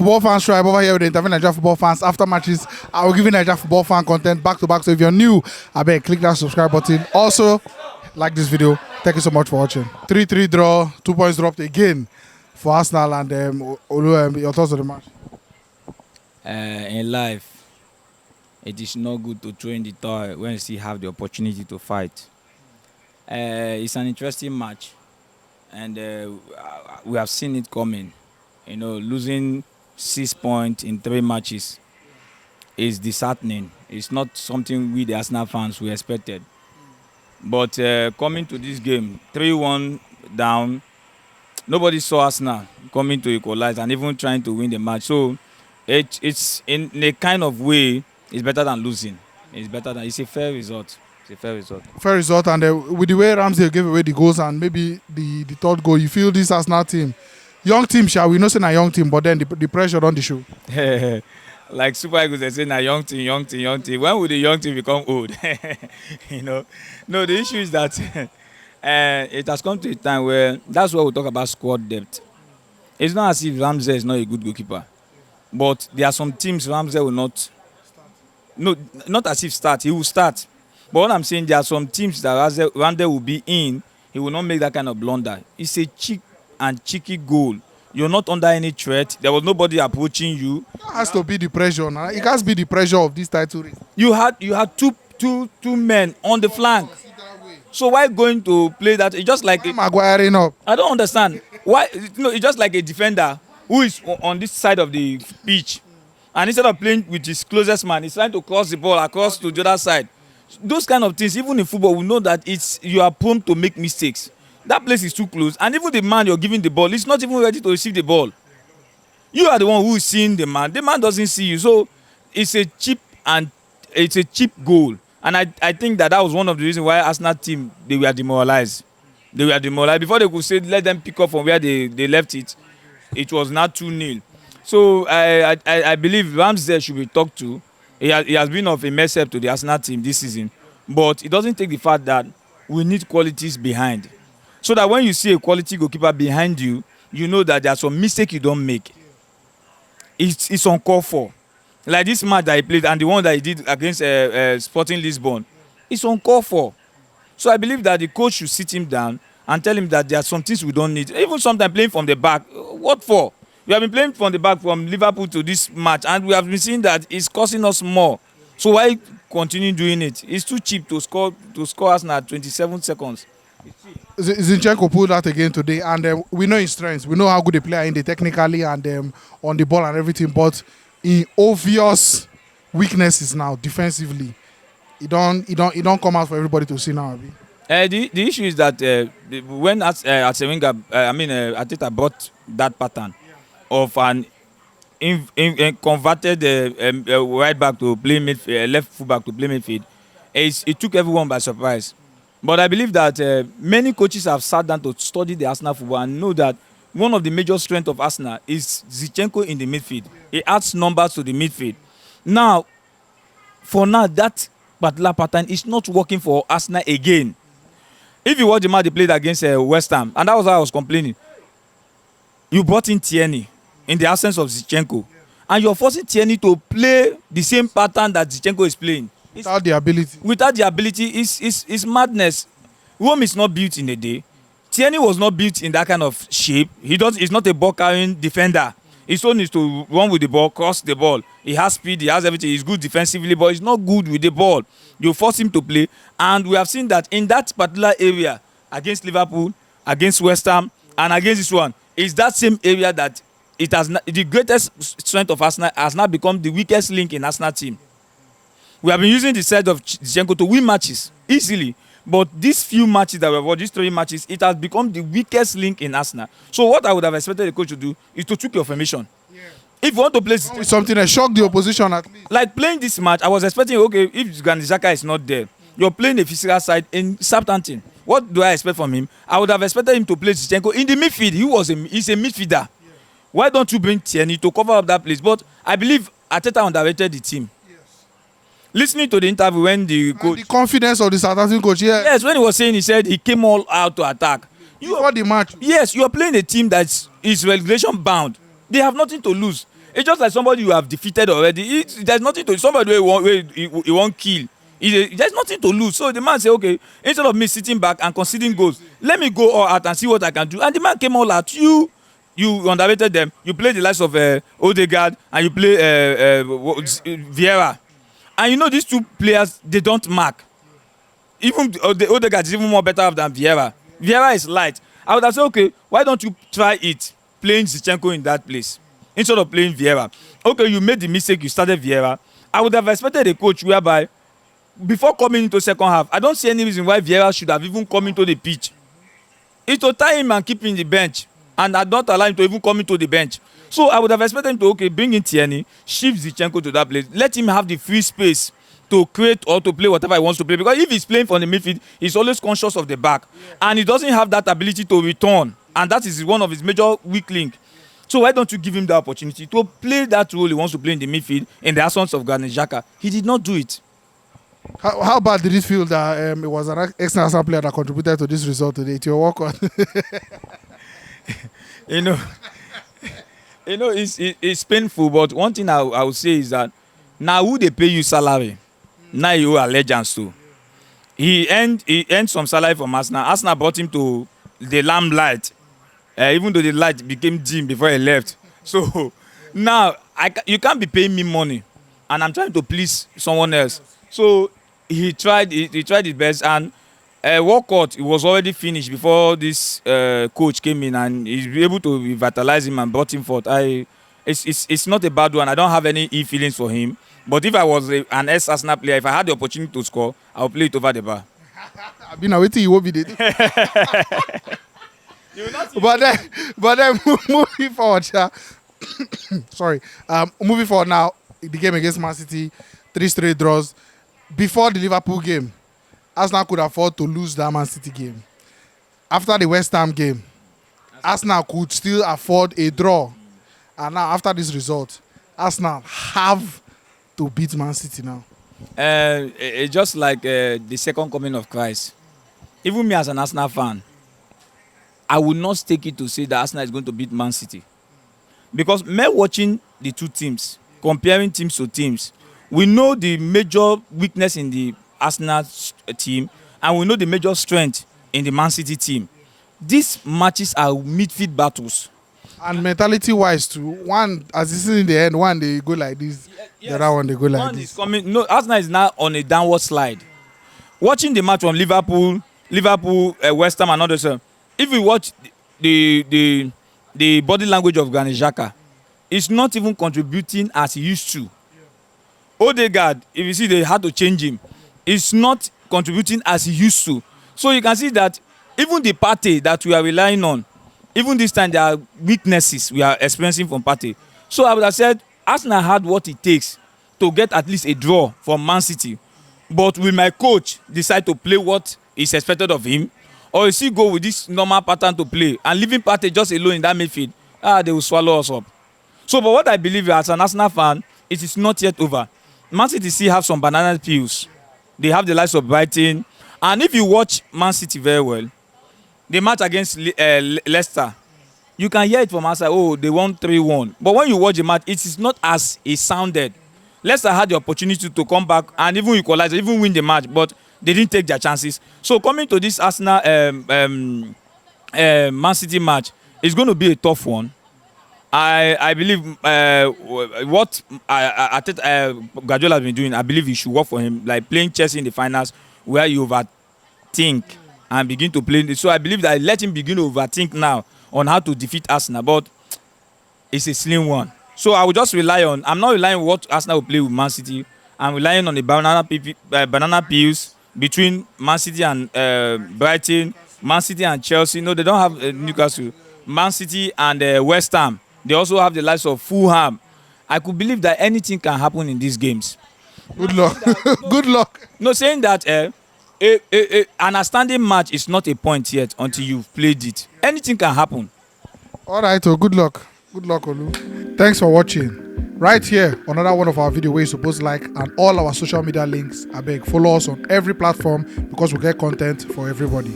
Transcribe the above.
Football Fans Tribe over here with the Interview Nigeria Football Fans. After matches, I will give you Nigeria Football Fan content back to back. So if you're new, I beg click that subscribe button. Also, like this video. Thank you so much for watching. 3-3 draw, 2 points dropped again for Arsenal and Olu. Your thoughts on the match? In life, it is not good to throw in the towel when you still have the opportunity to fight. It's an interesting match, and we have seen it coming. You know, losing 6 points in 3 matches is disheartening. It's not something we, the Arsenal fans, we expected. But coming to this game, 3-1 down, nobody saw Arsenal coming to equalize and even trying to win the match. So it's in a kind of way, it's better than losing. It's a fair result. It's a fair result. Fair result, and with the way Ramsdale gave away the goals and maybe the third goal, you feel this Arsenal team, young team, shall we not say a young team, but then the pressure on the show. Like Super Eagles, they say, "Na young team." When will the young team become old? You know. No, the issue is that it has come to a time where that's why we talk about squad depth. It's not as if Ramsdale is not a good goalkeeper, but there are some teams Ramsdale will not. No, not as if start. He will start. But what I'm saying, there are some teams that Ramsdale will be in. He will not make that kind of blunder. It's a cheap and cheeky goal. You're not under any threat. There was nobody approaching you. It has to be the pressure now. It has to be the pressure of this title race. You had two men on the flank. So why going to play that? It's just like Maguire up. I don't understand why. It's just like a defender who is on this side of the pitch, and instead of playing with his closest man, he's trying to cross the ball across to the other side. Those kind of things, even in football, we know that you are prone to make mistakes. That place is too close, and even the man you're giving the ball is not even ready to receive the ball. You are the one who is seeing the man. The man doesn't see you, so it's a cheap goal. And I think that was one of the reasons why Arsenal team, they were demoralized. They were demoralized before they could say let them pick up from where they left it. It was not 2-0. So I believe Ramsdale should be talked to. He has been of a mess up to the Arsenal team this season, but it doesn't take the fact that we need qualities behind. So that when you see a quality goalkeeper behind you, you know that there's some mistake you don't make. It's uncalled for. Like this match that he played and the one that he did against Sporting Lisbon, it's uncalled for. So I believe that the coach should sit him down and tell him that there are some things we don't need. Even sometimes playing from the back, what for? We have been playing from the back from Liverpool to this match, and we have been seeing that it's costing us more. So why continue doing it? It's too cheap to score Arsenal at 27 seconds. Zinchenko pulled out again today, and we know his strengths. We know how good a player is technically and on the ball and everything. But in obvious weaknesses now, defensively, it don't come out for everybody to see now. The issue is that when Arteta brought that pattern of an converted right back to play midfield, left full back to play midfield, it took everyone by surprise. But I believe that many coaches have sat down to study the Arsenal football and know that one of the major strengths of Arsenal is Zinchenko in the midfield. He adds numbers to the midfield. Now, for now, that particular pattern is not working for Arsenal again. If you watch the match they played against West Ham, and that was why I was complaining, you brought in Tierney in the absence of Zinchenko, and you're forcing Tierney to play the same pattern that Zinchenko is playing. Without the ability, it's madness. Rome is not built in a day. Tierney was not built in that kind of shape. He's not a ball-carrying defender. His own is to run with the ball, cross the ball. He has speed, he has everything. He's good defensively, but he's not good with the ball. You force him to play, and we have seen that in that particular area against Liverpool, against West Ham, and against this one, is that same area that it has the greatest strength of Arsenal has now become the weakest link in Arsenal team. We have been using the side of Zinchenko to win matches easily, but these few matches that we have won, these 3 matches, it has become the weakest link in Arsenal. So what I would have expected the coach to do is to tweak your formation. Yeah. If you want to play something that shock the opposition at least. Like playing this match, I was expecting, okay, if Granit Xhaka is not there, you're playing a physical side in Southampton. What do I expect from him? I would have expected him to play Zinchenko in the midfield. He's a midfielder. Yeah. Why don't you bring Tierney to cover up that place? But I believe Arteta underrated the team. Listening to the interview when the coach... And the confidence of the Southampton coach, yeah. Yes, when he said he came all out to attack. Before the match. Yes, you are playing a team that is regulation bound. They have nothing to lose. It's just like somebody you have defeated already. There's nothing to somebody he won't kill. There's nothing to lose. So the man say, okay, instead of me sitting back and conceding goals, let me go all out and see what I can do. And the man came all out. You underrated them. You play the likes of Odegaard and you play Vieira. And you know these two players, they don't mark. Even Odegaard is even more better than Vieira. Vieira is light. I would have said, okay, why don't you try it playing Zinchenko in that place instead of playing Vieira? Okay, you made the mistake, you started Vieira. I would have expected a coach whereby before coming into second half, I don't see any reason why Vieira should have even come into the pitch. It's to tie him and keep him in the bench, and I don't allow him to even come into the bench. So I would have expected him to, okay, bring in Tierney, shift Zinchenko to that place, let him have the free space to create or to play whatever he wants to play. Because if he's playing from the midfield, he's always conscious of the back, and he doesn't have that ability to return, and that is one of his major weak links. So why don't you give him the opportunity to play that role he wants to play in the midfield in the absence of Granit Xhaka? He did not do it. How bad did it feel that it was an ex-Arsenal player that contributed to this result today? To your work on? you know, it's painful. But one thing I would say is that now who they pay you salary, now you are legends too. He earned some salary from Arsenal. Arsenal brought him to the limelight, even though the light became dim before he left. So now you can't be paying me money, and I'm trying to please someone else. So he tried his best, and Walcott, it was already finished before this coach came in, and he's able to revitalize him and brought him forth. It's not a bad one. I don't have any feelings for him. But if I was an ex-Arsenal player, if I had the opportunity to score, I'll play it over the bar. I've been waiting, you won't be there. But then moving forward, sorry. Moving forward now, the game against Man City, 3 straight draws. Before the Liverpool game, Arsenal could afford to lose that Man City game. After the West Ham game, Arsenal could still afford a draw. And now, after this result, Arsenal have to beat Man City now. It's just like the second coming of Christ. Even me as an Arsenal fan, I would not take it to say that Arsenal is going to beat Man City. Because me watching the two teams, comparing teams to teams, we know the major weakness in the Arsenal team, and we know the major strength in the Man City team. These matches are midfield battles. And mentality-wise too, one, as this is in the end, one they go like this, yes. The other one they go like one this. Is coming. No, Arsenal is now on a downward slide. Watching the match from Liverpool, West Ham and others, if we watch the body language of Granit Xhaka, it's not even contributing as he used to. Odegaard, if you see they had to change him, it's not contributing as he used to. So you can see that even the party that we are relying on, even this time there are weaknesses we are experiencing from party. So I would have said Arsenal had what it takes to get at least a draw from Man City. But will my coach decide to play what is expected of him? Or is he go with this normal pattern to play and leaving Partey just alone in that midfield? They will swallow us up. So but what I believe as an Arsenal fan, it is not yet over. Man City still have some banana peels. They have the likes of Brighton. And if you watch Man City very well, the match against Leicester, you can hear it from outside, oh, they won 3-1. But when you watch the match, it is not as it sounded. Leicester had the opportunity to come back and even equalize, even win the match, but they didn't take their chances. So coming to this Arsenal Man City match, it's going to be a tough one. I believe what Guardiola has been doing, I believe he should work for him, like playing chess in the finals where you overthink and begin to play. So I believe that I let him begin to overthink now on how to defeat Arsenal, but it's a slim one. So I will just rely on, I'm not relying on what Arsenal will play with Man City. I'm relying on the banana peels between Man City and Brighton, Man City and Chelsea. No, they don't have Newcastle. Man City and West Ham. They also have the likes of Fulham. I could believe that anything can happen in these games. Good luck. Good luck. No, saying that an outstanding match is not a point yet until you've played it. Anything can happen. All right, so good luck. Good luck, Olu. Thanks for watching. Right here, another one of our videos where you're supposed to like, and all our social media links. I beg, follow us on every platform because we get content for everybody.